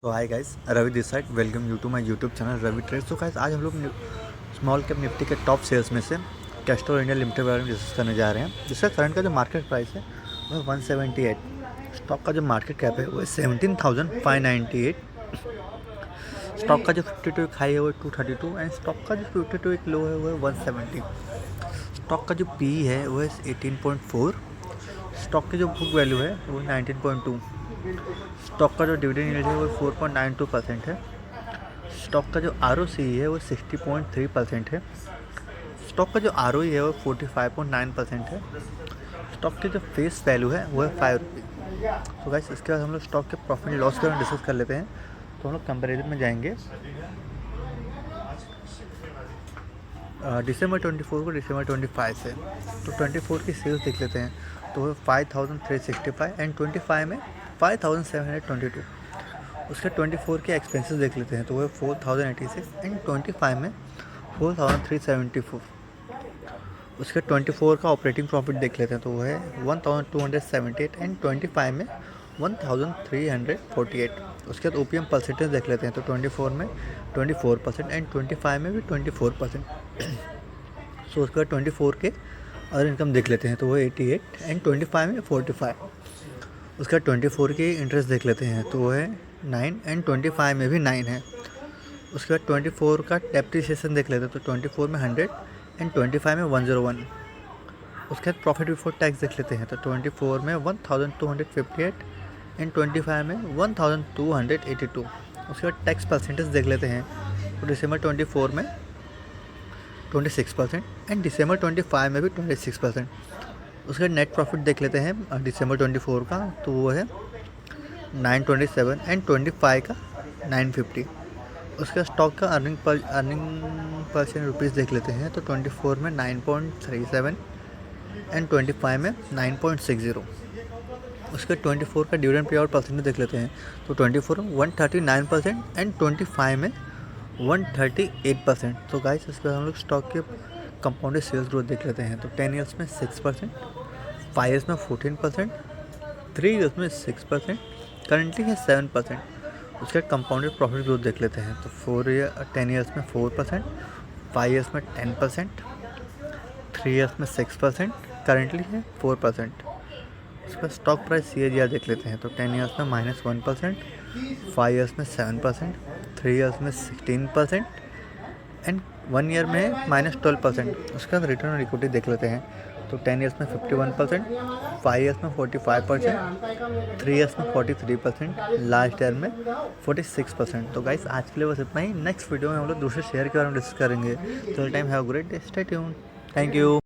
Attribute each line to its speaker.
Speaker 1: तो hi guys, Ravi this side. Welcome you to my YouTube channel Ravi trade. तो guys आज हम लोग स्मॉल कैप निफ्टी के टॉप शेयर्स में से कैस्ट्रॉल इंडिया लिमिटेड के बारे में डिस्कस करने जा रहे हैं, जिसका करंट का जो मार्केट प्राइस है वह 178। स्टॉक का जो मार्केट कैप है वो 17,598। स्टॉक का जो 52 एक हाई है वो 232 एंड स्टॉक का जो 52 एक लो है वो है 170। स्टॉक का जो पी है वो है 18.4। स्टॉक की जो बुक वैल्यू है वो 19.2। स्टॉक का जो डिविडेंड यील्ड है वो 4.92% है। स्टॉक का जो ROCE है वो 60.3% है। स्टॉक का जो ROE है वो 45.9% है। स्टॉक की जो फेस वैल्यू है वो है ₹5। तो गाइस इसके बाद हम लोग स्टॉक के प्रॉफिट लॉस के बारे में डिस्कस कर लेते हैं। तो हम लोग कंपेरिजन में जाएंगे दिसंबर 24 को दिसंबर 25 से। तो 24 की सेल्स देख लेते हैं तो वो 5,365 एंड 25 में 5,722। उसके 24 के एक्सपेंसेस देख लेते हैं तो वो 4,086 एंड 25 में 4,374। उसके 24 का ऑपरेटिंग प्रॉफिट देख लेते हैं तो वो है 1,278 एंड 25 में 1,348। उसके बाद OPM परसेंटेज देख लेते हैं तो 24 में 24% एंड 25 में भी 24%। सो उसके बाद 24 के अदर इनकम देख लेते हैं तो वो 88 एंड 25 में 45। उसका 24 की इंटरेस्ट देख लेते हैं तो वो है 9 एंड 25 में भी 9 है। उसके बाद 24 का डेप्रिसिएशन देख लेते हैं तो 24 में 100 एंड 25 में 101। उसके बाद प्रॉफिट बिफोर टैक्स देख लेते हैं तो 24 में 1,258 एंड 25 में 1,282। उसके बाद टैक्स परसेंटेज देख लेते हैं तो दिसंबर 24 में 26% एंड दिसंबर 25 में भी 26%। उसका नेट प्रॉफिट देख लेते हैं दिसंबर 24 का तो वो है 927 एंड 25 का 950। उसका स्टॉक का अर्निंग परसेंट रुपीज़ देख लेते हैं तो 24 में 9.37 एंड 25 में 9.60। उसके 24 का डिविडेंड पे आउट परसेंटेज देख लेते हैं तो 24 में 139% एंड 25 में 138%। तो गाइस इसके बाद हम लोग स्टॉक के कंपाउंडेड सेल्स ग्रोथ देख लेते हैं तो 10 ईयर्स में 6%, 5 ईयर्स में 14%, 3 ईयर्स में 6%, करंटली है 7%। उसके कंपाउंडेड प्रॉफिट ग्रोथ देख लेते हैं तो 10 ईयर्स में 4%, 5 ईयर्स में 10%, 3 ईयर्स में 6%, करंटली है 4%। उसका स्टॉक प्राइस CAGR देख लेते हैं तो 10 ईयर्स में -1%, 5 ईयर्स में 7%, 3 ईयर्स में 16% एंड 1 ईयर में -12%। उसके बाद रिटर्न ऑन इक्विटी देख लेते हैं तो 10 ईयर्स में 51%, 5 ईयर्स में 45%, 3 ईयर्स में 43%, लास्ट ईयर में 46%। तो गाइस आज के लिए बस इतना ही। नेक्स्ट वीडियो में हम लोग दूसरे शेयर के बारे में डिस्कस करेंगे। Till time have a great day, stay tuned. Thank you.